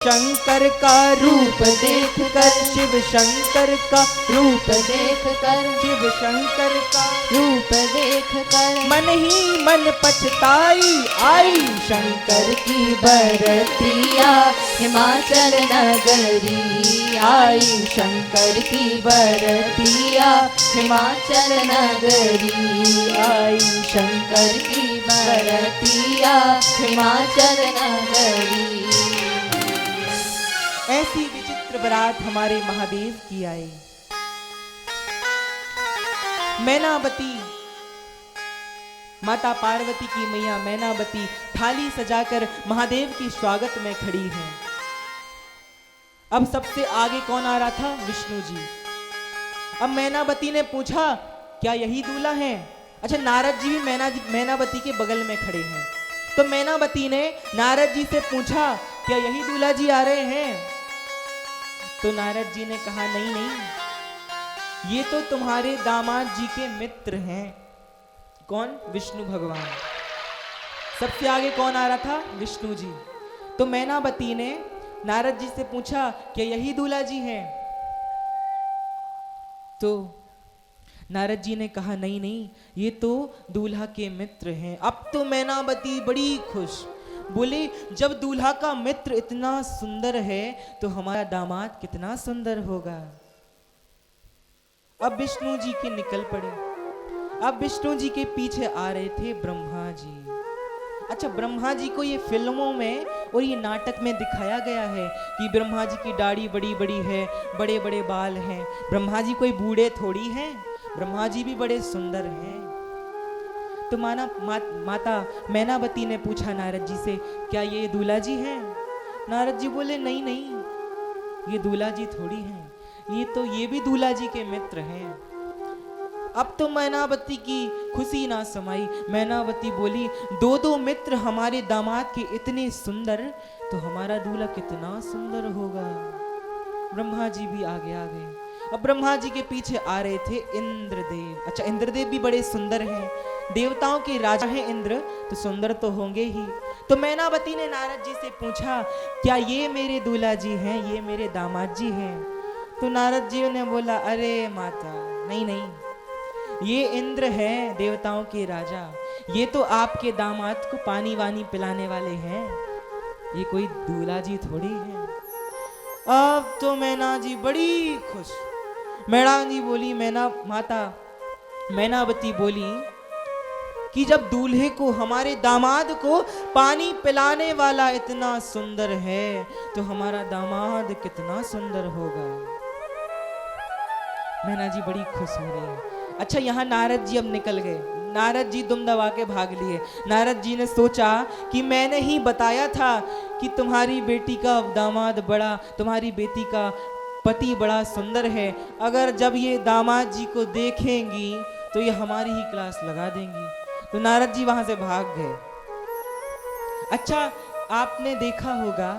शंकर का रूप देख कर, शिव शंकर का रूप देख कर, शिव शंकर का रूप देख कर मन ही मन पछताई आई शंकर की बरतिया हिमाचल नगरी आई शंकर की बरतिया हिमाचल नगरी आई शंकर की बरतिया हिमाचल नगरी। ऐसी विचित्र बारात हमारे महादेव की आई। मैनावती माता पार्वती की मैया मैनावती थाली सजाकर महादेव के स्वागत में खड़ी है। अब सबसे आगे कौन आ रहा था? विष्णु जी। अब मैनावती ने पूछा क्या यही दूल्हा है? अच्छा, नारद जी भी मैनावती के बगल में खड़े हैं। तो मैनावती ने नारद जी से पूछा क्या यही दूल्हा जी आ रहे हैं? तो नारद जी ने कहा नहीं नहीं, ये तो तुम्हारे दामाद जी के मित्र हैं। कौन? विष्णु भगवान। सबसे आगे कौन आ रहा था? विष्णु जी। तो मैनावती ने नारद जी से पूछा क्या यही दूल्हा जी हैं? तो नारद जी ने कहा नहीं नहीं, ये तो दूल्हा के मित्र हैं। अब तो मैनावती बड़ी खुश, बोले जब दूल्हा का मित्र इतना सुंदर है तो हमारा दामाद कितना सुंदर होगा। अब विष्णु जी के निकल पड़े। अब विष्णु जी के पीछे आ रहे थे ब्रह्मा जी। अच्छा, ब्रह्मा जी को ये फिल्मों में और ये नाटक में दिखाया गया है कि ब्रह्मा जी की दाढ़ी बड़ी बड़ी है, बड़े बड़े बाल हैं। ब्रह्मा जी कोई बूढ़े थोड़ी हैं, ब्रह्मा जी भी बड़े सुंदर हैं। तो माता मैनावती ने पूछा नारद जी से क्या ये दूल्हा जी हैं? नारद जी बोले नहीं नहीं, ये दूल्हा जी थोड़ी हैं, ये भी दूल्हा जी के मित्र हैं। अब तो मैनावती की खुशी ना समाई। मैनावती बोली दो दो मित्र हमारे दामाद के इतने सुंदर, तो हमारा दूल्हा कितना सुंदर होगा। ब्रह्मा जी भी आगे आ गए। अब ब्रह्मा जी के पीछे आ रहे थे इंद्रदेव। अच्छा, इंद्रदेव भी बड़े सुंदर हैं, देवताओं के राजा हैं इंद्र, तो सुंदर तो होंगे ही। तो मैनावती ने नारद जी से पूछा क्या ये मेरे दूल्हा जी हैं, ये मेरे दामाद जी हैं? तो नारद जी ने बोला अरे माता नहीं नहीं, ये इंद्र हैं देवताओं के राजा, ये तो आपके दामाद को पानी वानी पिलाने वाले हैं, ये कोई दूल्हा जी थोड़ी है। अब तो मैना जी बड़ी खुश। मैना जी बोली मैनावती बोली कि जब दूल्हे को, हमारे दामाद को पानी पिलाने वाला इतना सुंदर है तो हमारा दामाद कितना सुंदर होगा। मैना जी बड़ी खुश हो रही है। अच्छा, यहाँ नारद जी अब निकल गए। नारद जी दुम दबा के भाग लिए। नारद जी ने सोचा कि मैंने ही बताया था कि तुम्हारी बेटी का दामाद बड़ा, तुम्हारी बेटी का पति बड़ा सुंदर है। अगर जब ये दामाद जी को देखेंगी तो ये हमारी ही क्लास लगा देंगी। तो नारद जी वहां से भाग गए। अच्छा, आपने देखा होगा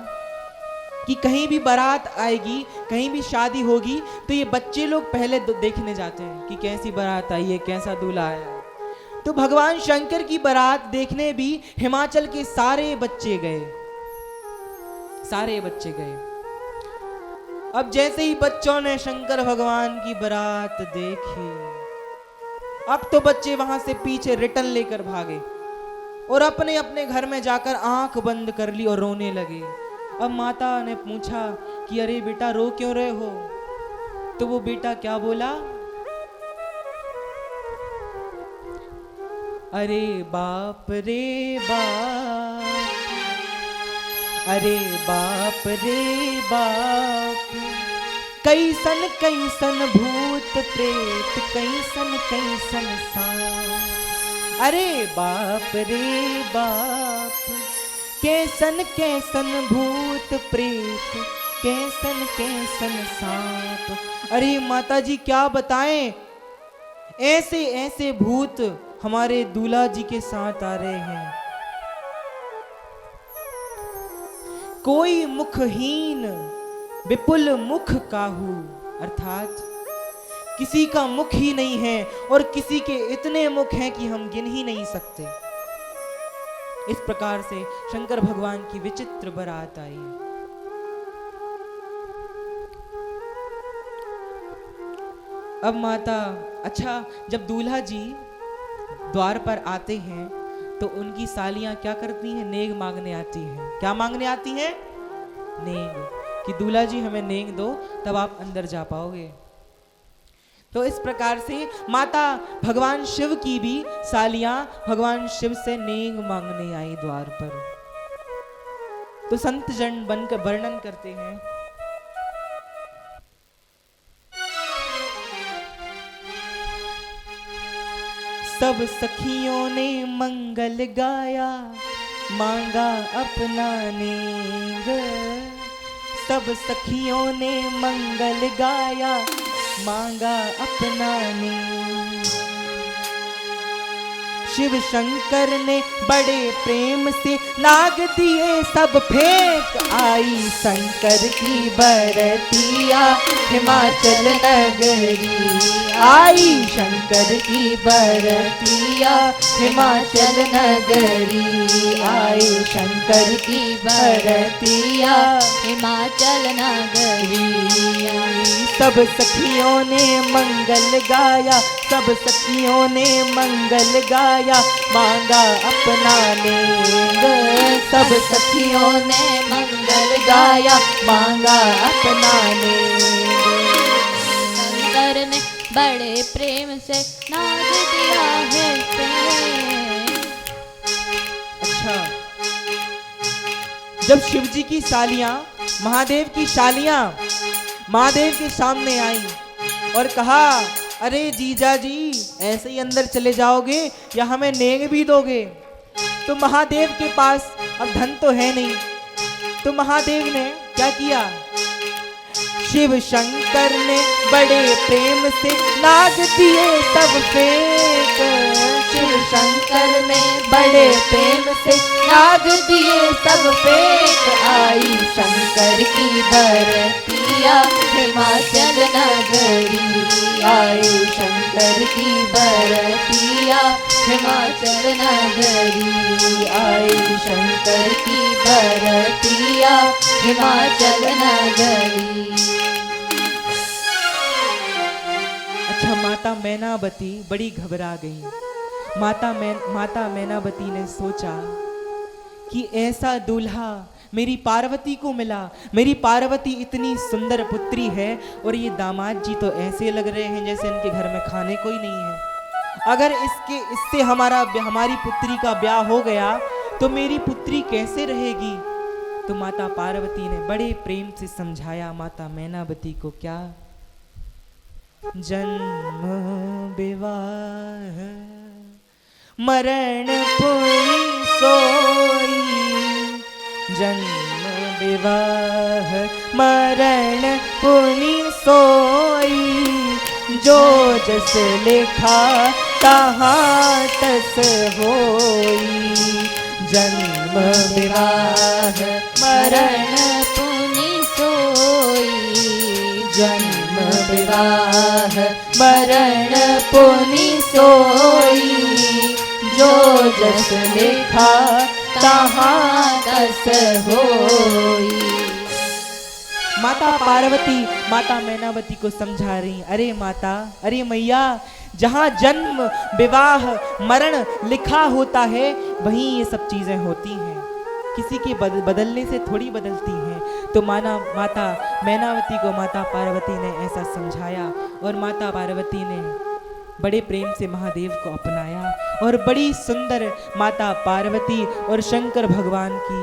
कि कहीं भी बारात आएगी, कहीं भी शादी होगी, तो ये बच्चे लोग पहले देखने जाते हैं कि कैसी बारात आई है, कैसा दूल्हा आया है। तो भगवान शंकर की बारात देखने भी हिमाचल के सारे बच्चे गए, सारे बच्चे गए। अब जैसे ही बच्चों ने शंकर भगवान की बारात देखी, अब तो बच्चे वहां से पीछे रिटर्न लेकर भागे और अपने अपने घर में जाकर आंख बंद कर ली और रोने लगे। अब माता ने पूछा कि अरे बेटा रो क्यों रहे हो? तो वो बेटा क्या बोला? अरे बाप रे बाप, अरे बाप रे बाप, कैसन कैसन भूत प्रेत, कैसन कैसन सांप। अरे बाप रे बाप, कैसन कैसन भूत प्रेत, कैसन कैसन सांप। अरे माता जी क्या बताएं, ऐसे ऐसे भूत हमारे दूल्हा जी के साथ आ रहे हैं। कोई मुखहीन विपुल मुख काहू, अर्थात किसी का मुख ही नहीं है और किसी के इतने मुख हैं कि हम गिन ही नहीं सकते। इस प्रकार से शंकर भगवान की विचित्र बारात आई। अब माता, अच्छा, जब दूल्हा जी द्वार पर आते हैं तो उनकी सालियां क्या करती हैं? नेग मांगने आती हैं। क्या मांगने आती हैं? नेग, कि दूल्हा जी हमें नेग दो, तब आप अंदर जा पाओगे। तो इस प्रकार से माता भगवान शिव की भी सालियां भगवान शिव से नेग मांगने आई द्वार पर। तो संत जन बनकर वर्णन करते हैं, सब सखियों ने मंगल गाया, मांगा अपना नेग। सब सखियों ने मंगल गाया, मांगा अपना नेग। शिव शंकर ने बड़े प्रेम से नाग दिए सब फेंक। आई शंकर की बरतिया हिमाचल नगरी। आई शंकर की बरतिया हिमाचल नगरी। आई शंकर की बरतिया हिमाचल नगरी। सब सखियों ने मंगल गाया, सब सखियों ने मंगल गाया, मांगा अपना नेग। सब सखियों ने मंगल गाया, मांगा अपना नेग। शंकर ने बड़े प्रेम से नाग दिया है फेंक। अच्छा, जब शिव जी की सालियां, महादेव की सालियां महादेव के सामने आई और कहा, अरे जीजा जी ऐसे ही अंदर चले जाओगे या हमें नेग भी दोगे? तो महादेव के पास अब धन तो है नहीं, तो महादेव ने क्या किया? शिव शंकर ने बड़े प्रेम से नाग दिए सब फेंक। शिव शंकर ने बड़े प्रेम से नाग दिए सब फेंक। आई शंकर की बरतिया हिमाचल नगरी। आई शंकर की बरतिया हिमाचल नगरी। आई शंकर की बरतिया हिमाचल नगरी। अच्छा, माता मैनावती बड़ी घबरा गई। माता मैनावती ने सोचा कि ऐसा दूल्हा मेरी पार्वती को मिला। मेरी पार्वती इतनी सुंदर पुत्री है और ये दामाद जी तो ऐसे लग रहे हैं जैसे इनके घर में खाने कोई नहीं है। अगर इससे हमारी पुत्री का ब्याह हो गया तो मेरी पुत्री कैसे रहेगी? तो माता पार्वती ने बड़े प्रेम से समझाया माता मैनावती को। क्या? जन्म विवाह मरण पुनि सोई। जन्म विवाह मरण पुनि सोई। जो जस लिखा तहाँ तस होई। जन्म विवाह मरण पुनि सोई। जन्म विवाह मरण पुनि सोई। जो जस लिखा तहाँ तस होई। माता पार्वती माता मैनावती को समझा रही, अरे माता, अरे मैया, जहाँ जन्म विवाह मरण लिखा होता है वहीं ये सब चीजें होती हैं। किसी के बदलने से थोड़ी बदलती हैं। तो माता मैनावती को माता पार्वती ने ऐसा समझाया और माता पार्वती ने बड़े प्रेम से महादेव को अपनाया और बड़ी सुंदर माता पार्वती और शंकर भगवान की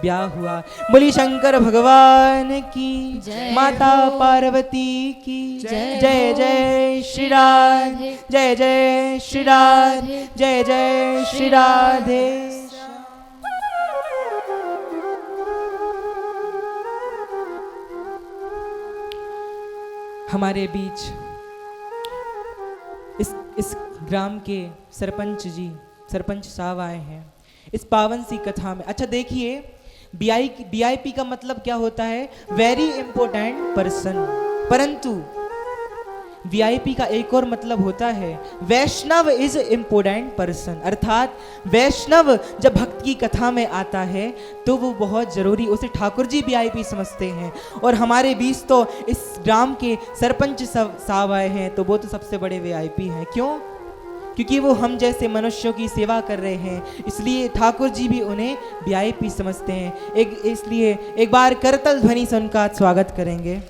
ब्याह हुआ। बोली शंकर भगवान की जय, माता पार्वती की जय, जय जय श्री राधे, जय जय श्री राधे, जय जय श्री राधे। हमारे बीच इस ग्राम के सरपंच साहब आए हैं इस पावन सी कथा में। अच्छा देखिए, VIP का मतलब क्या होता है? Very important person. परंतु वीआईपी का एक और मतलब होता है वैष्णव इज इम्पोर्टेंट पर्सन, अर्थात वैष्णव जब भक्त की कथा में आता है तो वो बहुत जरूरी, उसे ठाकुर जी वीआईपी समझते हैं। और हमारे बीच तो इस ग्राम के सरपंच साहब आए हैं, तो वो तो सबसे बड़े वीआईपी हैं। क्यों? क्योंकि वो हम जैसे मनुष्यों की सेवा कर रहे हैं, इसलिए ठाकुर जी भी उन्हें वीआईपी समझते हैं। इसलिए एक बार करतल ध्वनि से उनका स्वागत करेंगे।